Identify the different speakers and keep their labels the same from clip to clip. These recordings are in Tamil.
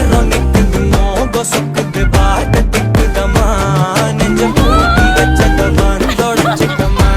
Speaker 1: நேரம் நிக்குது மோகம் சொக்குது பாட்டு திக்குதமா நெஞ்ச பூட்டி வச்சத வந்தோடச்சுக்கமா.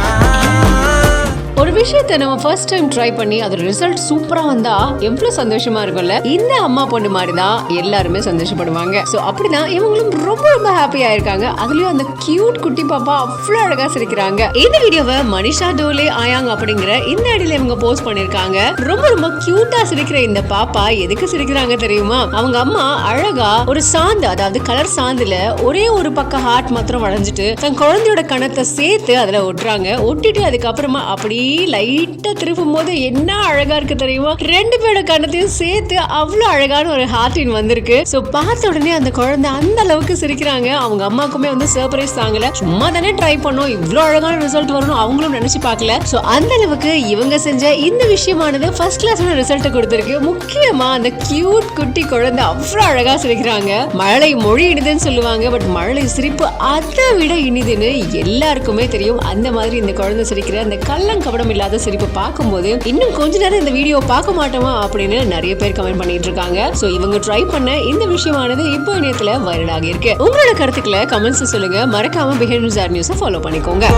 Speaker 2: ஒரு விஷயத்தை நம்ம ஃபர்ஸ்ட் டைம் ட்ரை பண்ணி அதோட ரிசல்ட் சூப்பரா வந்தா எவ்வளவு சந்தோஷமா இருக்கும்ல. இந்த அம்மா பொண்ணு மாதிரி தான் எல்லாருமே சந்தோஷப்படுவாங்க. சோ அப்படிதான் இவங்களும் ரொம்ப ரொம்ப ஹாப்பியா இருக்காங்க. அதுலயும் அந்த கியூட் குட்டி பாப்பா அவ்வளவு அழகா சிரிக்கிறாங்க. இந்த வீடியோவை மனிஷா டோலே ஆயாங் அப்படிங்கிற இந்த ஐடியில இவங்க போஸ்ட் பண்ணிருக்காங்க. ரொம்ப ரொம்ப கியூட்டா சிரிக்கிற இந்த பாப்பா எதுக்கு சிரிக்கிறாங்க தெரியுமா? அவங்க அம்மா அழகா ஒரு சாந்து, அதாவது கலர் சாந்துல ஒரே ஒரு பக்கம் ஹார்ட் மாத்திரம் வளைஞ்சிட்டு தன் குழந்தையோட கணத்தை சேர்த்து அதுல ஒட்டுறாங்க. ஒட்டிட்டு அதுக்கப்புறமா அப்படியே லைட்டா திருப்பும் போது என்ன அழகா இருக்கு தெரியுமா? ரெண்டு பேரோட கண்ணத்தையும் சேர்த்து அவ்வளவு அழகான ஒரு ஹார்டின் வந்திருக்கு. சோ பார்த்த உடனே அந்த குழந்தை அந்த அளவுக்கு சிரிக்கிறாங்க. அவங்க அம்மாக்குமே வந்து சர்ப்ரைஸ் தாங்கல. சும்மா தானே ட்ரை பண்ணோம், இவ்வளவு அழகான ரிசல்ட் வரணும் அவங்களும் நினைச்சு பார்க்கல. சோ அந்த அளவுக்கு இவங்க செஞ்ச இந்த விஷயமானது ஃபர்ஸ்ட் கிளாஸான ரிசல்ட் கொடுத்திருக்கு. முக்கியமா அந்த கியூட் குட்டி குழந்தை அவ்வளவு அழகா சிரிக்கிறாங்க. மழலை மொழி இனிதுன்னு சொல்லுவாங்க, பட் மழலை சிரிப்பு அதை விட இனிதுன்னு எல்லாருக்குமே தெரியும். அந்த மாதிரி இந்த குழந்தை சிரிக்கிற அந்த கள்ளங்கபடம் இல்லாத சிரிப்பு பார்க்கும்போது இன்னும் கொஞ்ச நேரம் இந்த வீடியோ பார்க்க மாட்டோமா அப்படின்னு நிறைய பேர் கமெண்ட் பண்ணிட்டு இருக்காங்க. சோ இவங்க ட்ரை பண்ண இந்த விஷயமானது இப்போ இணையத்துல வைரல் ஆகி இருக்கு. உங்களோட கருத்துக்களை கமெண்ட்ஸ் சொல்லுங்க. மறக்காம பிஹைண்ட் நியூஸ் ஃபாலோ பண்ணிக்கோங்க.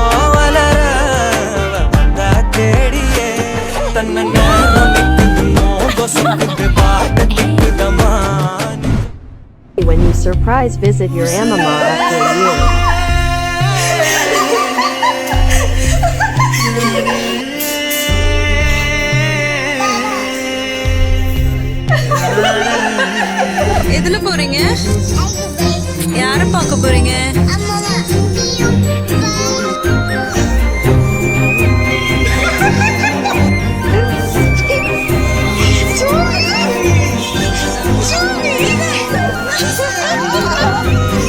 Speaker 3: When you surprise visit your Amama after a year.
Speaker 4: எதுல போறீங்க? யார பார்க்க போறீங்க?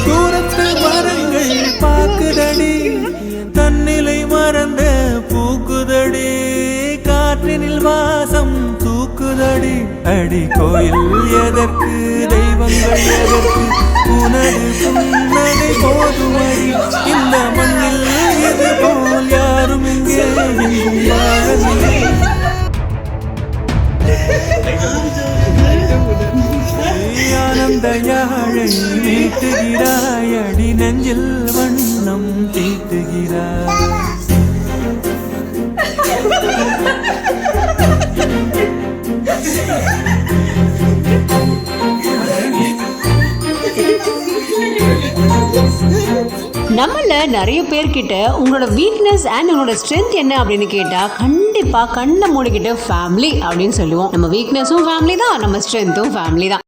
Speaker 1: தூரத்து மரங்கள் பாக்குதடி, தன்னிலை மறந்த பூக்குதடி, காற்றினில் வாசம் தூக்குதடி. அடி கோயில் எதற்கு, தெய்வங்கள் எதற்கு, உனது புன்னகை போதுமடி. இந்த மண்ணில் இது போல் யாரும் இங்கே எங்கும் வாழவில்லை. ஆனந்த யாழை மீட்டுகிறாய், அடி நெஞ்சில் வண்ணம் தீட்டுகிறாய்.
Speaker 2: நம்மள நிறைய பேர்கிட்ட உங்களோட வீக்னஸ் அண்ட் உங்களோட ஸ்ட்ரென்த் என்ன அப்படின்னு கேட்டா கண்டிப்பா கண்ணை மூடிக்கிட்டு ஃபேமிலி அப்படின்னு சொல்லுவோம். நம்ம வீக்னஸும் ஃபேமிலி தான், நம்ம ஸ்ட்ரென்த்தும் ஃபேமிலி தான்.